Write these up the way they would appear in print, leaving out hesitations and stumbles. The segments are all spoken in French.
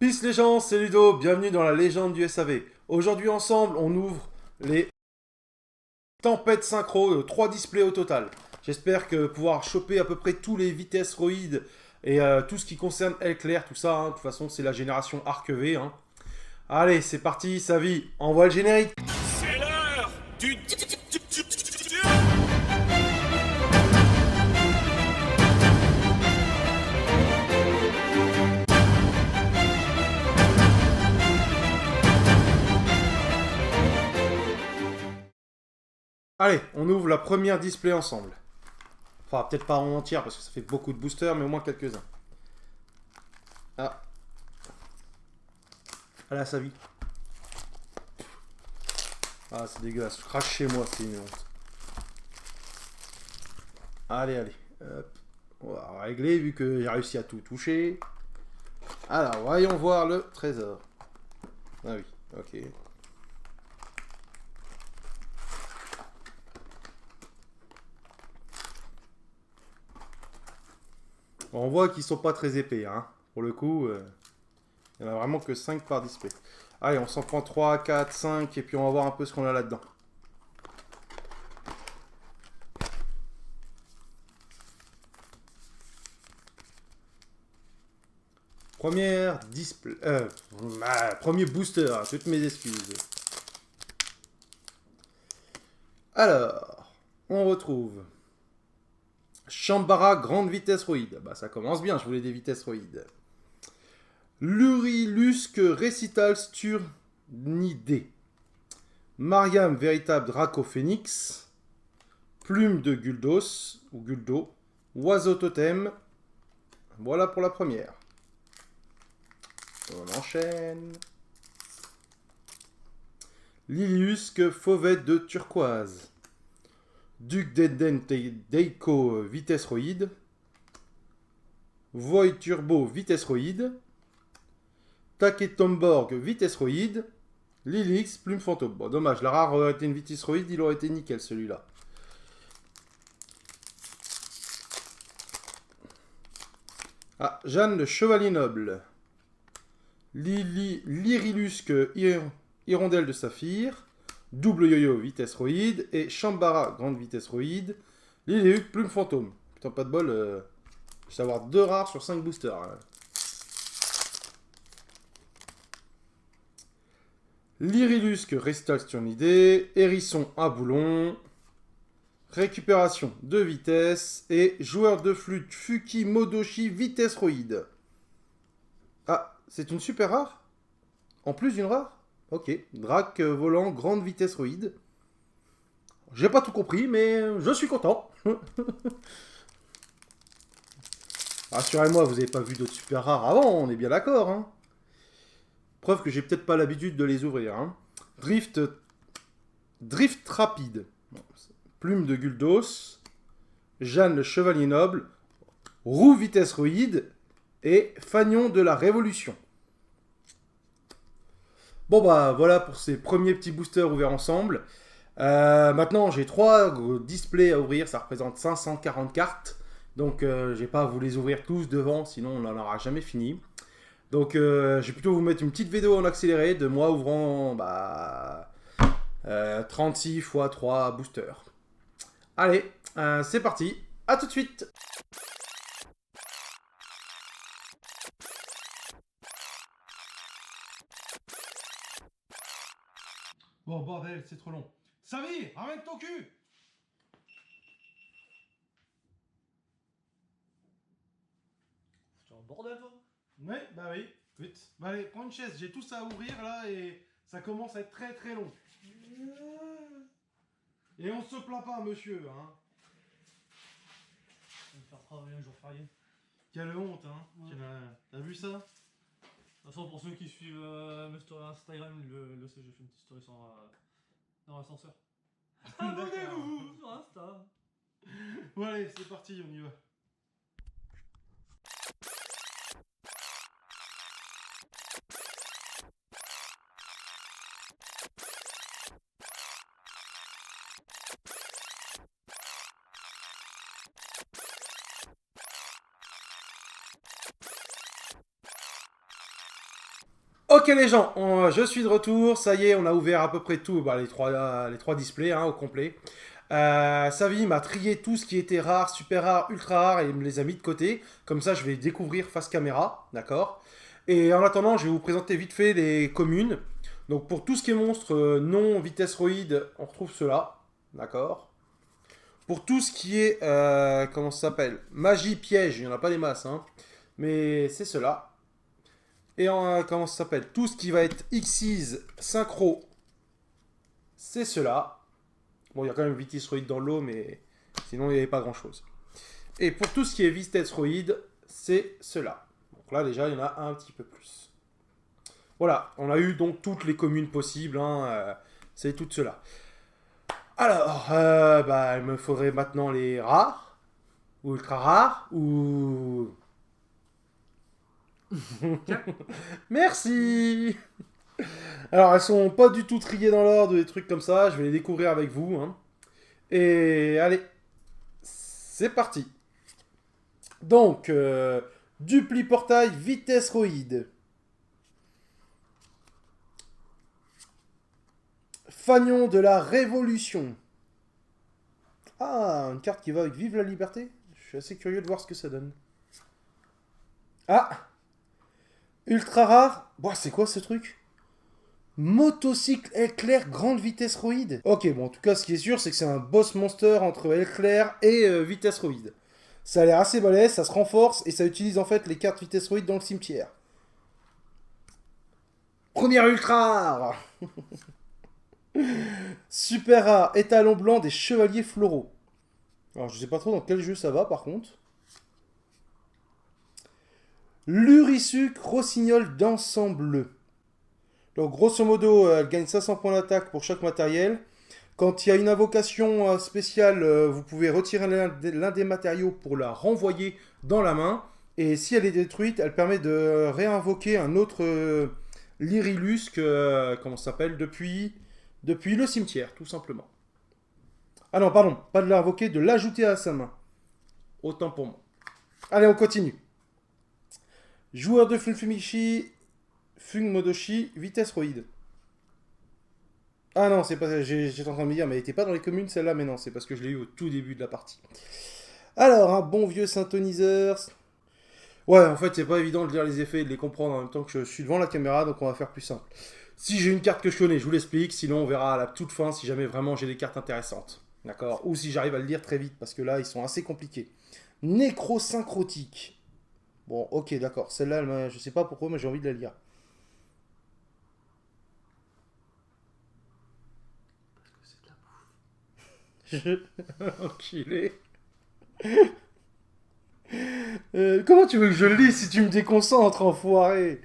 Peace les gens, c'est Ludo, bienvenue dans la légende du SAV. Aujourd'hui ensemble, on ouvre les tempêtes synchro, 3 displays au total. J'espère que pouvoir choper à peu près tous les vitesses roïdes et tout ce qui concerne L-Clair, tout ça. De toute façon, c'est la génération Arc V. Allez, c'est parti, Savi, envoie le générique. C'est l'heure du... Allez, on ouvre la première display ensemble. Enfin, peut-être pas en entière parce que ça fait beaucoup de boosters, mais au moins quelques-uns. Ah. Allez, Savi. Ah, c'est dégueulasse. Je crache chez moi, c'est une honte. Allez, allez. Hop. On va régler vu que j'ai réussi à tout toucher. Alors, voyons voir le trésor. Ah oui, ok. Bon, on voit qu'ils sont pas très épais, hein. Pour le coup, il n'y en a vraiment que 5 par display. Allez, on s'en prend 3, 4, 5, et puis on va voir un peu ce qu'on a là-dedans. Première display... premier booster, hein, toutes mes excuses. Alors, on retrouve... Shambara grande vitesse roïde. Bah ça commence bien, je voulais des vitesses roïdes. Lurilusque récital sturnidé. Mariam véritable Dracophénix. Plume de Guldos, ou Guldo. Oiseau totem. Voilà pour la première. On enchaîne. Liliusque fauvette de turquoise. Duc d'Eden Deiko vitesse roïde. Void Turbo vitesse roïde. Taketomborg vitesse roïde. Lilix plume fantôme. Bon, dommage, la rare aurait été une vitesse roïde, il aurait été nickel celui-là. Ah, Jeanne le chevalier noble. Lyrilusque hirondelle de saphir. Double yo-yo vitesse roïde. Et Shambara grande vitesse roïde. Liléuc plume fantôme. Putain, pas de bol. Je vais avoir 2 rares sur 5 boosters. Hein. Lyrilusque récital sturnidé. Hérisson à boulon. Récupération de vitesse. Et joueur de flûte Fuki Modoshi vitesse roïde. Ah, c'est une super rare? En plus d'une rare? Ok. Drac volant grande vitesse roïde. J'ai pas tout compris, mais je suis content. Rassurez-moi, vous n'avez pas vu d'autres super rares avant, on est bien d'accord. Hein. Preuve que j'ai peut-être pas l'habitude de les ouvrir. Hein. Drift rapide. Plume de Guldos. Jeanne le chevalier noble. Roue vitesse roïde. Et Fagnon de la révolution. Bon bah voilà pour ces premiers petits boosters ouverts ensemble. Maintenant j'ai 3 displays à ouvrir, ça représente 540 cartes. Donc j'ai pas à vous les ouvrir tous devant, sinon on n'en aura jamais fini. Donc je vais plutôt vous mettre une petite vidéo en accéléré de moi ouvrant 36 x 3 boosters. Allez, c'est parti, à tout de suite. Bon, bordel, c'est trop long. Savi, ramène ton cul! C'est un bordel, toi. Ouais, bah oui, vite. Bah allez, prends une chaise, j'ai tout ça à ouvrir là et ça commence à être très très long. Et on se plaint pas, monsieur, hein. On va me faire travailler un jour férié. Quelle honte, hein. Ouais. T'as vu ça? De toute façon, pour ceux qui suivent mes stories Instagram, le sait, j'ai fait une petite story dans l'ascenseur. Abonnez-vous sur Insta. Bon allez, c'est parti, on y va. Ok les gens, je suis de retour, ça y est, on a ouvert à peu près tout, les trois displays au complet. Savi m'a trié tout ce qui était rare, super rare, ultra rare et il me les a mis de côté. Comme ça, je vais découvrir face caméra, d'accord. Et en attendant, je vais vous présenter vite fait les communes. Donc pour tout ce qui est monstre non vitesse roïde, on retrouve cela, d'accord. Pour tout ce qui est, comment ça s'appelle, magie piège, il n'y en a pas des masses, hein. Mais c'est cela. Et comment ça s'appelle, tout ce qui va être Xyz synchro, c'est cela. Bon, il y a quand même Vitisroid dans l'eau, mais sinon il n'y avait pas grand chose. Et pour tout ce qui est Vitesroid, c'est cela. Donc là, déjà, il y en a un petit peu plus. Voilà, on a eu donc toutes les communes possibles, hein, c'est tout cela. Alors, il me faudrait maintenant les rares, ou ultra rares, ou... Merci. Alors, elles sont pas du tout triées dans l'ordre, des trucs comme ça, je vais les découvrir avec vous, hein. Et allez, c'est parti. Donc, Dupli Portail Vitesse Roïde. Fagnon de la Révolution. Ah, une carte qui va avec Vive la Liberté. Je suis assez curieux de voir ce que ça donne. Ah, ultra rare. Bon, c'est quoi ce truc? Motocycle éclair grande vitesse roïde. Ok, bon, en tout cas, ce qui est sûr, c'est que c'est un boss monster entre éclair et vitesse roïde. Ça a l'air assez balèze, ça se renforce et ça utilise en fait les cartes vitesse roïde dans le cimetière. Première ultra rare. Super rare, étalon blanc des chevaliers floraux. Alors, je sais pas trop dans quel jeu ça va par contre. Lurisuc rossignol d'ensemble. Donc, grosso modo, elle gagne 500 points d'attaque pour chaque matériel. Quand il y a une invocation spéciale, vous pouvez retirer l'un des matériaux pour la renvoyer dans la main. Et si elle est détruite, elle permet de réinvoquer un autre Lyrilusc, comment ça s'appelle, depuis le cimetière, tout simplement. Ah non, pardon, pas de l'invoquer, de l'ajouter à sa main. Autant pour moi. Allez, on continue. Joueur de Funfumichi, Fung Modoshi, vitesse roïde. Ah non, c'est pas. J'étais en train de me dire, mais elle était pas dans les communes celle-là, mais non, c'est parce que je l'ai eu au tout début de la partie. Alors, un bon vieux synthoniseur. Ouais, en fait, c'est pas évident de lire les effets et de les comprendre en même temps que je suis devant la caméra, donc on va faire plus simple. Si j'ai une carte que je connais, je vous l'explique, sinon on verra à la toute fin si jamais vraiment j'ai des cartes intéressantes. D'accord? Ou si j'arrive à le lire très vite, parce que là, ils sont assez compliqués. Nécrosynchrotique. Bon, ok, d'accord. Celle-là, je sais pas pourquoi, mais j'ai envie de la lire. Enculé. Comment tu veux que je le lise si tu me déconcentres, enfoiré?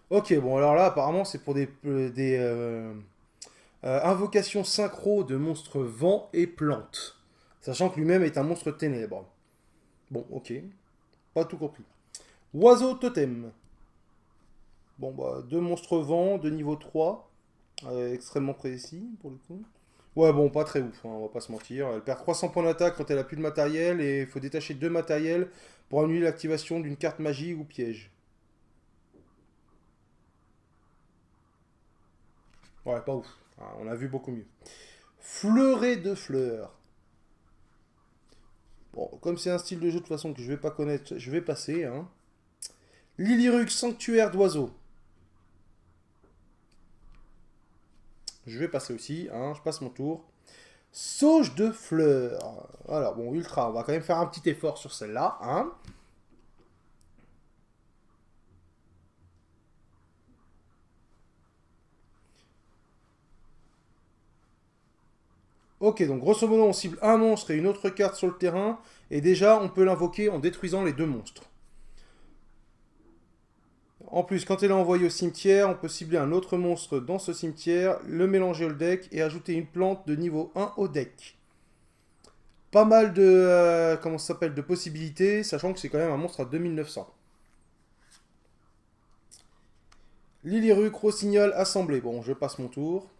Ok, bon, alors là, apparemment, c'est pour des invocations synchro de monstres vent et plantes. Sachant que lui-même est un monstre ténèbres. Bon, ok. Pas tout compris. Oiseau totem. Bon, bah, deux monstres vent de niveau 3. Extrêmement précis, pour le coup. Ouais, bon, pas très ouf, hein, on va pas se mentir. Elle perd 300 points d'attaque quand elle a plus de matériel et il faut détacher 2 matériels pour annuler l'activation d'une carte magie ou piège. Ouais, pas ouf. Ah, on a vu beaucoup mieux. Fleuret de fleurs. Bon, comme c'est un style de jeu de toute façon que je vais pas connaître, je vais passer. Hein. Lilyruc, sanctuaire d'oiseaux. Je vais passer aussi, hein, je passe mon tour. Sauge de fleurs. Alors, bon, ultra, on va quand même faire un petit effort sur celle-là. Hein. Ok, donc grosso modo, on cible un monstre et une autre carte sur le terrain. Et déjà, on peut l'invoquer en détruisant les deux monstres. En plus, quand elle est envoyée au cimetière, on peut cibler un autre monstre dans ce cimetière, le mélanger au deck et ajouter une plante de niveau 1 au deck. Pas mal de, comment ça s'appelle, de possibilités, sachant que c'est quand même un monstre à 2900. Lilyruc, Rossignol, assemblée. Bon, je passe mon tour.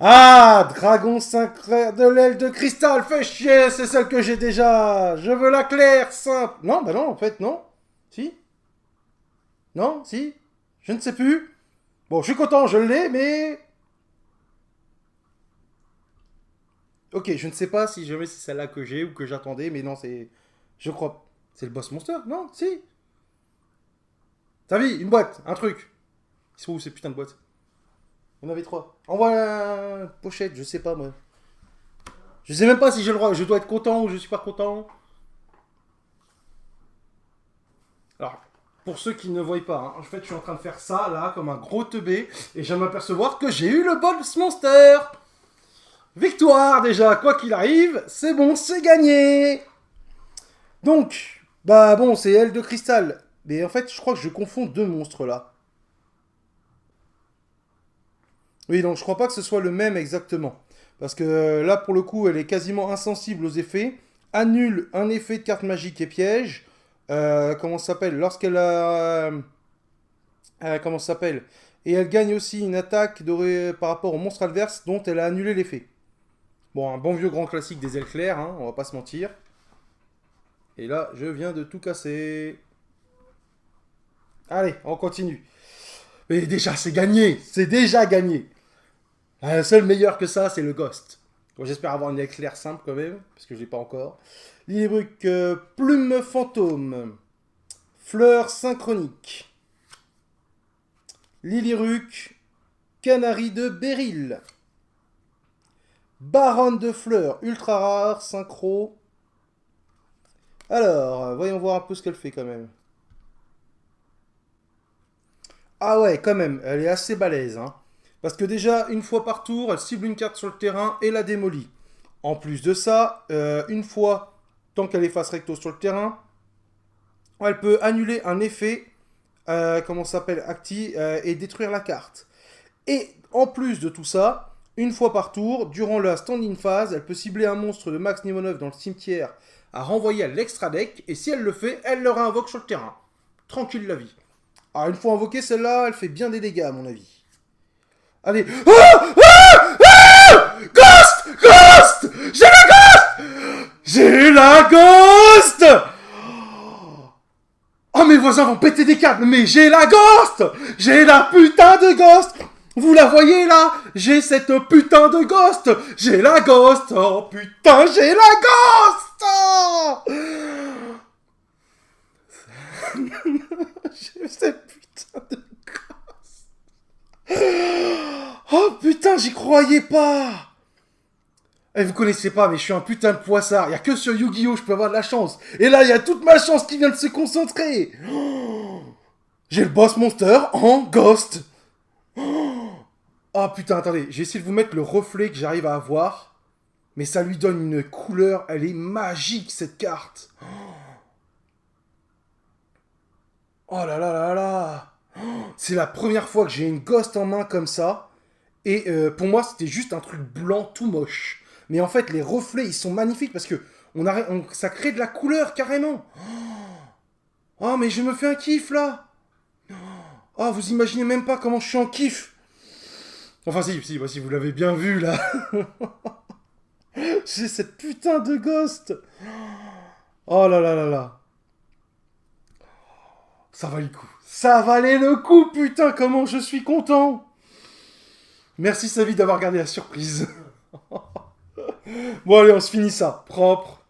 Ah, dragon sacré de l'aile de cristal, fais chier, c'est celle que j'ai déjà. Je veux la claire, simple. Non, bah non, en fait, non. Si? Non, si? Je ne sais plus. Bon, je suis content, je l'ai, mais... Ok, je ne sais pas si jamais c'est celle-là que j'ai ou que j'attendais, mais non, c'est... Je crois... C'est le boss monster? Non, si? T'as vu, une boîte, un truc. Ils sont où ces putains de boîtes? Il y en avait 3. Envoie la pochette, je sais pas moi. Je sais même pas si j'ai le droit, je dois être content ou je suis pas content. Alors, pour ceux qui ne voient pas, hein, en fait, je suis en train de faire ça, là, comme un gros teubé, et je viens de m'apercevoir que j'ai eu le boss monster. Victoire, déjà, quoi qu'il arrive, c'est bon, c'est gagné. Donc, bah bon, c'est aile de cristal. Mais en fait, je crois que je confonds deux monstres, là. Oui, donc je crois pas que ce soit le même exactement. Parce que là, pour le coup, elle est quasiment insensible aux effets. Annule un effet de carte magique et piège. Comment ça s'appelle? Lorsqu'elle a... comment ça s'appelle? Et elle gagne aussi une attaque par rapport au monstre adverse dont elle a annulé l'effet. Bon, un bon vieux grand classique des ailes claires, hein, on va pas se mentir. Et là, je viens de tout casser. Allez, on continue. Mais déjà, c'est gagné. C'est déjà gagné. Le seul meilleur que ça, c'est le Ghost. Bon, j'espère avoir une éclair simple quand même, parce que je l'ai pas encore. Lillibruck, plume fantôme. Fleur synchronique. Lillibruck, canari de Beryl. Baronne de fleurs, ultra rare, synchro. Alors, voyons voir un peu ce qu'elle fait quand même. Ah ouais, quand même, elle est assez balèze, hein. Parce que déjà, une fois par tour, elle cible une carte sur le terrain et la démolit. En plus de ça, une fois, tant qu'elle est face recto sur le terrain, elle peut annuler un effet, comment ça s'appelle, et détruire la carte. Et en plus de tout ça, une fois par tour, durant la standing phase, elle peut cibler un monstre de max niveau 9 dans le cimetière à renvoyer à l'extra deck, et si elle le fait, elle le réinvoque sur le terrain. Tranquille la vie. Alors une fois invoquée, celle-là, elle fait bien des dégâts à mon avis. Allez. Ah, ah, ah, Ghost, Ghost, j'ai la Ghost, j'ai la Ghost. Oh, mes voisins vont péter des câbles, mais j'ai la Ghost, j'ai la putain de Ghost. Vous la voyez là? J'ai cette putain de Ghost. J'ai la Ghost. Oh putain, j'ai la Ghost. J'ai cette putain de Oh putain, j'y croyais pas. Eh, vous connaissez pas, mais je suis un putain de poissard. Y a que sur Yu-Gi-Oh! Je peux avoir de la chance. Et là, y a toute ma chance qui vient de se concentrer. J'ai le boss monster en ghost. Oh putain, attendez, j'ai essayé de vous mettre le reflet que j'arrive à avoir. Mais ça lui donne une couleur, elle est magique cette carte. Oh là là là là. C'est la première fois que j'ai une ghost en main comme ça. Et pour moi, c'était juste un truc blanc tout moche. Mais en fait, les reflets, ils sont magnifiques parce que ça crée de la couleur carrément. Oh, mais je me fais un kiff là. Oh, vous imaginez même pas comment je suis en kiff. Enfin, si vous l'avez bien vu là. J'ai cette putain de ghost. Oh là là là là. Ça valait le coup. Ça valait le coup, putain, comment je suis content. Merci Savi d'avoir gardé la surprise. Bon allez, on se finit ça. Propre.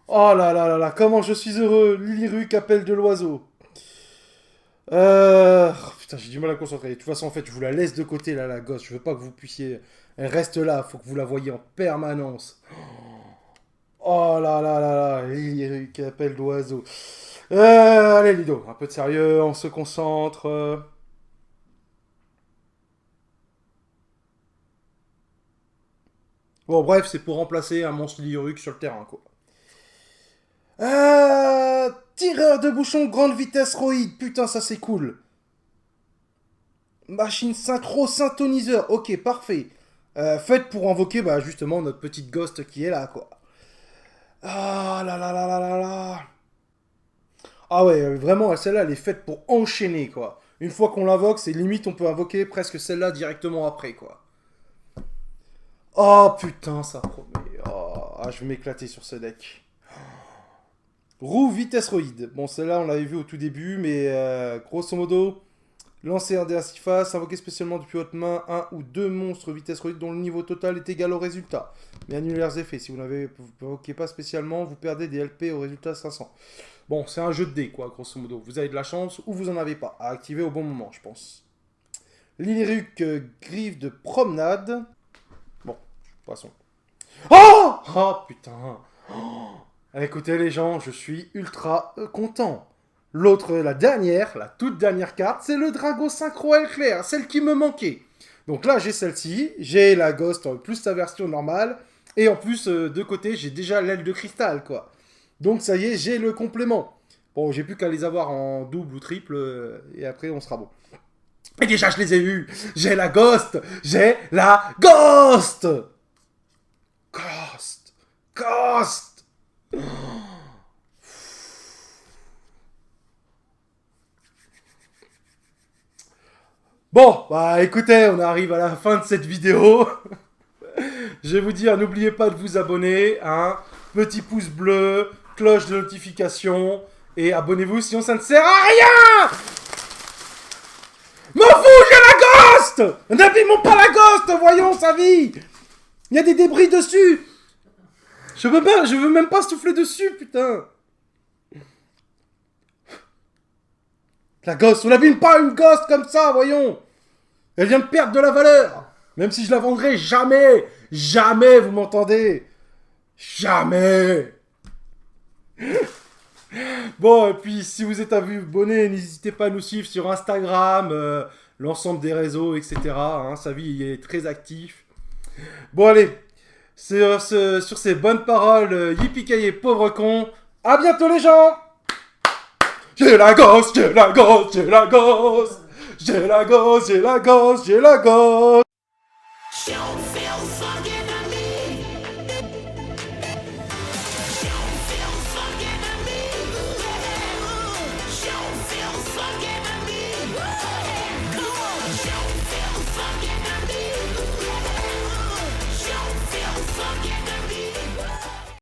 Oh là là là là, comment je suis heureux. Lillibruck, appel de l'oiseau. Putain, j'ai du mal à me concentrer. De toute façon, en fait, je vous la laisse de côté, là, la gosse. Je veux pas que vous puissiez... Elle reste là, faut que vous la voyiez en permanence. Oh là là là là, Lillibruck, appel d'oiseau. Allez, Lido, un peu de sérieux, on se concentre. Bon, bref, c'est pour remplacer un monstre Lillibruck sur le terrain, quoi. Tireur de bouchon, grande vitesse roïde. Putain, ça c'est cool. Machine synchro, synthoniseur. Ok, parfait. Faite pour invoquer, bah, justement, notre petite ghost qui est là, quoi. Ah là là là là là là. Ah ouais, vraiment, celle-là, elle est faite pour enchaîner, quoi. Une fois qu'on l'invoque, c'est limite, on peut invoquer presque celle-là directement après, quoi. Oh putain, ça promet. Oh, je vais m'éclater sur ce deck. Roue Vitesseroid. Bon, celle-là, on l'avait vu au tout début, mais grosso modo, lancer un dé à 6 faces, invoquer spécialement depuis votre main un ou deux monstres Vitesseroid dont le niveau total est égal au résultat. Mais annulez leurs effets. Si vous n'invoquez pas spécialement, vous perdez des LP au résultat 500. Bon, c'est un jeu de dés, quoi, grosso modo. Vous avez de la chance ou vous en avez pas. À activer au bon moment, je pense. Lyric griffe de promenade. Bon, poisson. Oh! Oh, putain. Oh. Écoutez, les gens, je suis ultra content. L'autre, la dernière, la toute dernière carte, c'est le Drago Synchro Éclair, celle qui me manquait. Donc là, j'ai celle-ci, j'ai la Ghost plus sa version normale, et en plus, de côté, j'ai déjà l'aile de cristal, quoi. Donc ça y est, j'ai le complément. Bon, j'ai plus qu'à les avoir en double ou triple, et après, on sera bon. Et déjà, je les ai eus. J'ai la Ghost. J'ai la Ghost. Ghost. Ghost. Bon, bah écoutez, on arrive à la fin de cette vidéo. Je vais vous dire, n'oubliez pas de vous abonner, hein. Petit pouce bleu, cloche de notification, et abonnez-vous sinon ça ne sert à rien. M'en fous, j'ai la Ghost. N'abîmons pas la Ghost, voyons sa vie. Il y a des débris dessus. Je veux même pas souffler dessus, putain. La Ghost, on n'abîme pas une Ghost comme ça, voyons. Elle vient de perdre de la valeur. Même si je la vendrai jamais. Jamais, vous m'entendez? Jamais. Bon, et puis si vous êtes abonné, n'hésitez pas à nous suivre sur Instagram, l'ensemble des réseaux, etc. Hein, sa vie il est très actif. Bon, allez, sur ces bonnes paroles, yippee pauvre con, à bientôt les gens. J'ai la Ghost, j'ai la Ghost, j'ai la Ghost. J'ai la Ghost, j'ai la Ghost, j'ai la Ghost.